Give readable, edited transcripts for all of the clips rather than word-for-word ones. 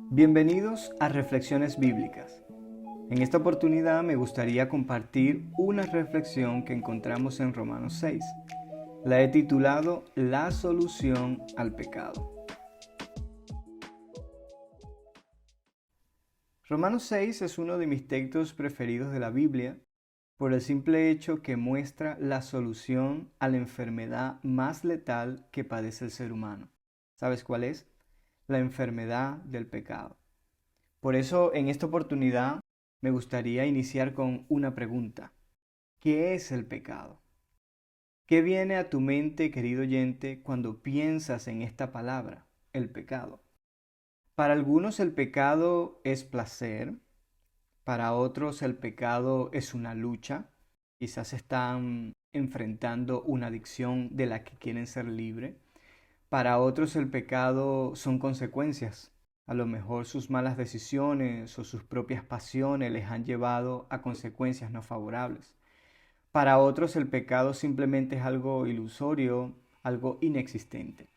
Bienvenidos a Reflexiones Bíblicas. En esta oportunidad me gustaría compartir una reflexión que encontramos en Romanos 6. La he titulado La solución al pecado. Romanos 6 es uno de mis textos preferidos de la Biblia por el simple hecho que muestra la solución a la enfermedad más letal que padece el ser humano. ¿Sabes cuál es? La enfermedad del pecado. Por eso, en esta oportunidad, me gustaría iniciar con una pregunta. ¿Qué es el pecado? ¿Qué viene a tu mente, querido oyente, cuando piensas en esta palabra, el pecado? Para algunos el pecado es placer, para otros el pecado es una lucha, quizás están enfrentando una adicción de la que quieren ser libres. Para otros el pecado son consecuencias. A lo mejor sus malas decisiones o sus propias pasiones les han llevado a consecuencias no favorables. Para otros el pecado simplemente es algo ilusorio, algo inexistente.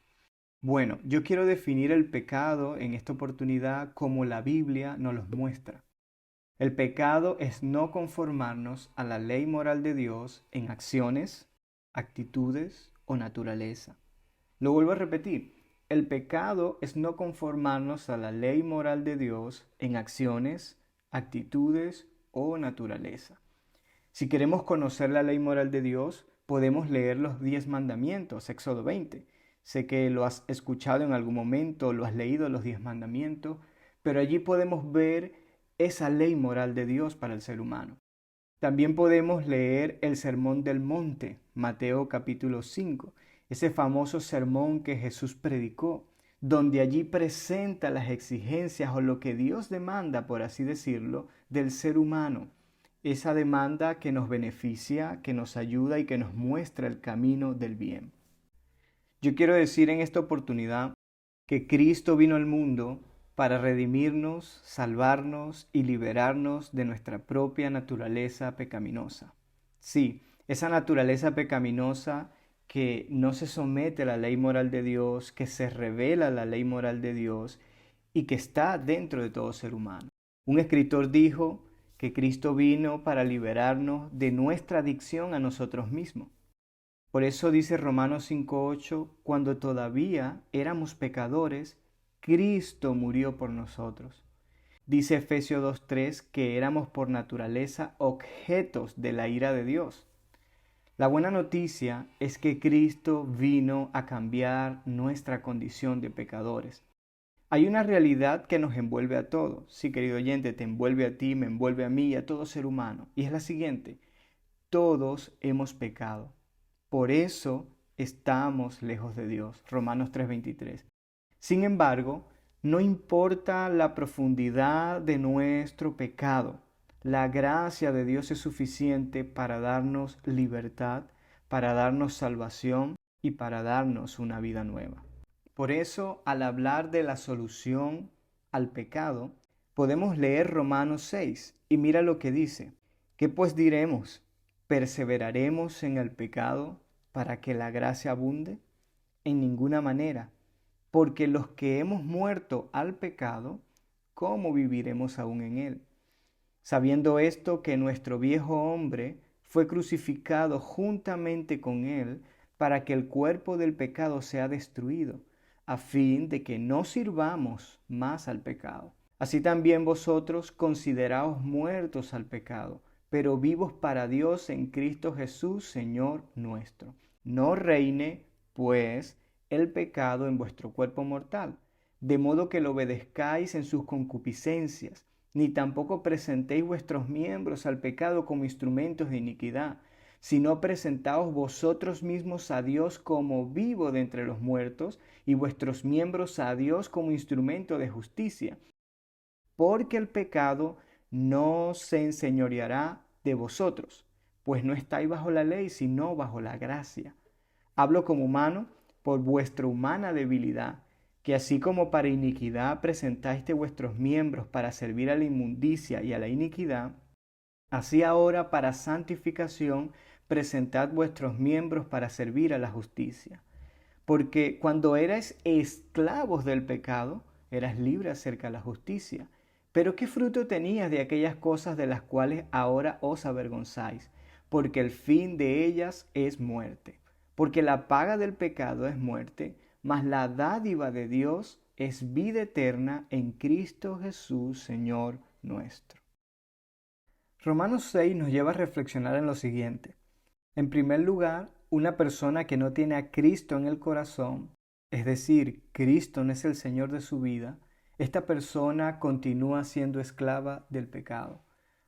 Bueno, yo quiero definir el pecado en esta oportunidad como la Biblia nos lo muestra. El pecado es no conformarnos a la ley moral de Dios en acciones, actitudes o naturaleza. Lo vuelvo a repetir. El pecado es no conformarnos a la ley moral de Dios en acciones, actitudes o naturaleza. Si queremos conocer la ley moral de Dios, podemos leer los 10 mandamientos, Éxodo 20. Sé que lo has escuchado en algún momento, lo has leído los 10 mandamientos, pero allí podemos ver esa ley moral de Dios para el ser humano. También podemos leer el Sermón del Monte, Mateo capítulo 5, ese famoso sermón que Jesús predicó, donde allí presenta las exigencias o lo que Dios demanda, por así decirlo, del ser humano. Esa demanda que nos beneficia, que nos ayuda y que nos muestra el camino del bien. Yo quiero decir en esta oportunidad que Cristo vino al mundo para redimirnos, salvarnos y liberarnos de nuestra propia naturaleza pecaminosa. Sí, esa naturaleza pecaminosa que no se somete a la ley moral de Dios, que se revela a la ley moral de Dios y que está dentro de todo ser humano. Un escritor dijo que Cristo vino para liberarnos de nuestra adicción a nosotros mismos. Por eso dice Romanos 5:8, cuando todavía éramos pecadores, Cristo murió por nosotros. Dice Efesios 2:3 que éramos por naturaleza objetos de la ira de Dios. La buena noticia es que Cristo vino a cambiar nuestra condición de pecadores. Hay una realidad que nos envuelve a todos. Sí, querido oyente, te envuelve a ti, me envuelve a mí y a todo ser humano. Y es la siguiente: todos hemos pecado. Por eso estamos lejos de Dios. Romanos 3:23. Sin embargo, no importa la profundidad de nuestro pecado, la gracia de Dios es suficiente para darnos libertad, para darnos salvación y para darnos una vida nueva. Por eso, al hablar de la solución al pecado, podemos leer Romanos 6 y mira lo que dice. ¿Qué pues diremos? ¿Perseveraremos en el pecado para que la gracia abunde? En ninguna manera, porque los que hemos muerto al pecado, ¿cómo viviremos aún en él? Sabiendo esto, que nuestro viejo hombre fue crucificado juntamente con él para que el cuerpo del pecado sea destruido, a fin de que no sirvamos más al pecado. Así también vosotros consideraos muertos al pecado, pero vivos para Dios en Cristo Jesús, Señor nuestro. No reine, pues, el pecado en vuestro cuerpo mortal, de modo que lo obedezcáis en sus concupiscencias, ni tampoco presentéis vuestros miembros al pecado como instrumentos de iniquidad, sino presentaos vosotros mismos a Dios como vivo de entre los muertos, y vuestros miembros a Dios como instrumento de justicia. Porque el pecado no se enseñoreará de vosotros, pues no estáis bajo la ley, sino bajo la gracia. Hablo como humano por vuestra humana debilidad, que así como para iniquidad presentáis vuestros miembros para servir a la inmundicia y a la iniquidad, así ahora para santificación presentad vuestros miembros para servir a la justicia. Porque cuando erais esclavos del pecado, eras libre acerca de la justicia. Pero ¿qué fruto tenías de aquellas cosas de las cuales ahora os avergonzáis? Porque el fin de ellas es muerte. Porque la paga del pecado es muerte, mas la dádiva de Dios es vida eterna en Cristo Jesús, Señor nuestro. Romanos 6 nos lleva a reflexionar en lo siguiente. En primer lugar, una persona que no tiene a Cristo en el corazón, es decir, Cristo no es el Señor de su vida, esta persona continúa siendo esclava del pecado.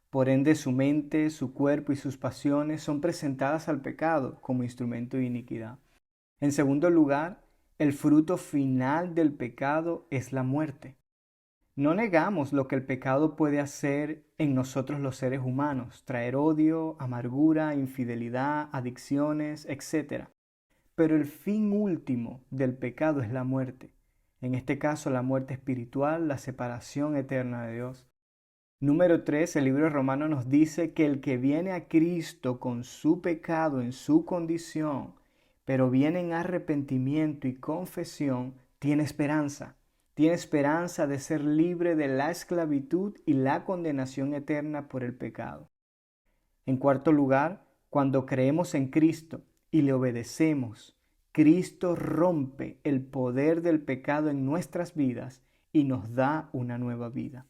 Por ende, su mente, su cuerpo y sus pasiones son presentadas al pecado como instrumento de iniquidad. En segundo lugar, el fruto final del pecado es la muerte. No negamos lo que el pecado puede hacer en nosotros los seres humanos, traer odio, amargura, infidelidad, adicciones, etc. Pero el fin último del pecado es la muerte. En este caso, la muerte espiritual, la separación eterna de Dios. Número 3, el libro de Romanos nos dice que el que viene a Cristo con su pecado en su condición, pero viene en arrepentimiento y confesión, tiene esperanza. Tiene esperanza de ser libre de la esclavitud y la condenación eterna por el pecado. En cuarto lugar, cuando creemos en Cristo y le obedecemos, Cristo rompe el poder del pecado en nuestras vidas y nos da una nueva vida.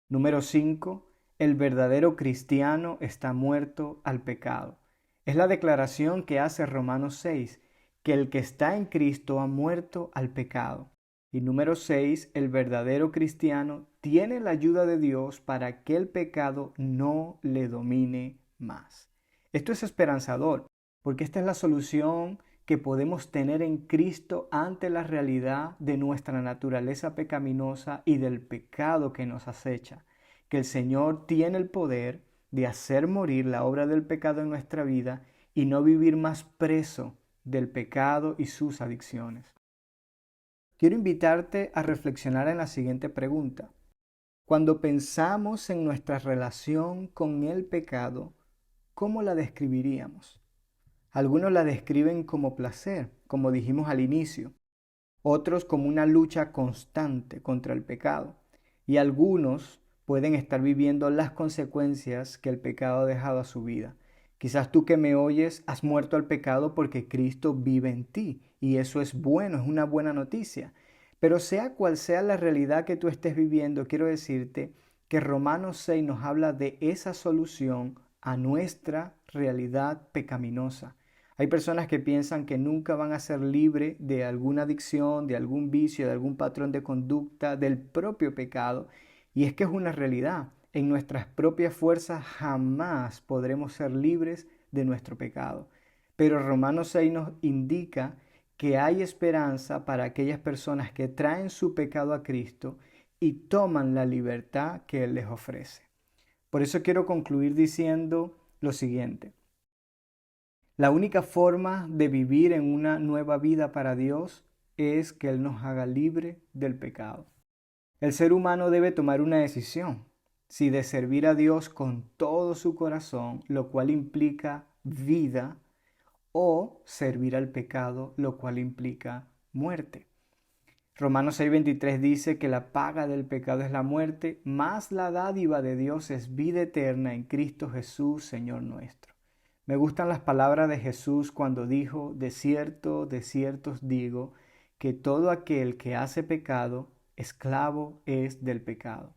Número 5. El verdadero cristiano está muerto al pecado. Es la declaración que hace Romanos 6, que el que está en Cristo ha muerto al pecado. Y número 6, el verdadero cristiano tiene la ayuda de Dios para que el pecado no le domine más. Esto es esperanzador, porque esta es la solución que podemos tener en Cristo ante la realidad de nuestra naturaleza pecaminosa y del pecado que nos acecha. Que el Señor tiene el poder de hacer morir la obra del pecado en nuestra vida y no vivir más preso del pecado y sus adicciones. Quiero invitarte a reflexionar en la siguiente pregunta. Cuando pensamos en nuestra relación con el pecado, ¿cómo la describiríamos? Algunos la describen como placer, como dijimos al inicio, otros como una lucha constante contra el pecado, y algunos pueden estar viviendo las consecuencias que el pecado ha dejado a su vida. Quizás tú que me oyes has muerto al pecado porque Cristo vive en ti y eso es bueno, es una buena noticia. Pero sea cual sea la realidad que tú estés viviendo, quiero decirte que Romanos 6 nos habla de esa solución a nuestra realidad pecaminosa. Hay personas que piensan que nunca van a ser libres de alguna adicción, de algún vicio, de algún patrón de conducta, del propio pecado. Y es que es una realidad. En nuestras propias fuerzas jamás podremos ser libres de nuestro pecado. Pero Romanos 6 nos indica que hay esperanza para aquellas personas que traen su pecado a Cristo y toman la libertad que Él les ofrece. Por eso quiero concluir diciendo lo siguiente. La única forma de vivir en una nueva vida para Dios es que Él nos haga libre del pecado. El ser humano debe tomar una decisión, si de servir a Dios con todo su corazón, lo cual implica vida, o servir al pecado, lo cual implica muerte. Romanos 6:23 dice que la paga del pecado es la muerte, mas la dádiva de Dios es vida eterna en Cristo Jesús, Señor nuestro. Me gustan las palabras de Jesús cuando dijo, de cierto os digo, que todo aquel que hace pecado, esclavo es del pecado.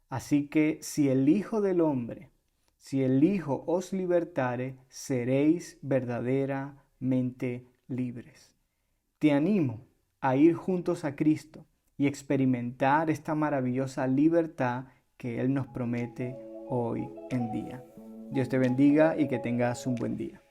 Así que si el Hijo del Hombre, si el Hijo os libertare, seréis verdaderamente libres. Te animo a ir juntos a Cristo y experimentar esta maravillosa libertad que Él nos promete hoy en día. Dios te bendiga y que tengas un buen día.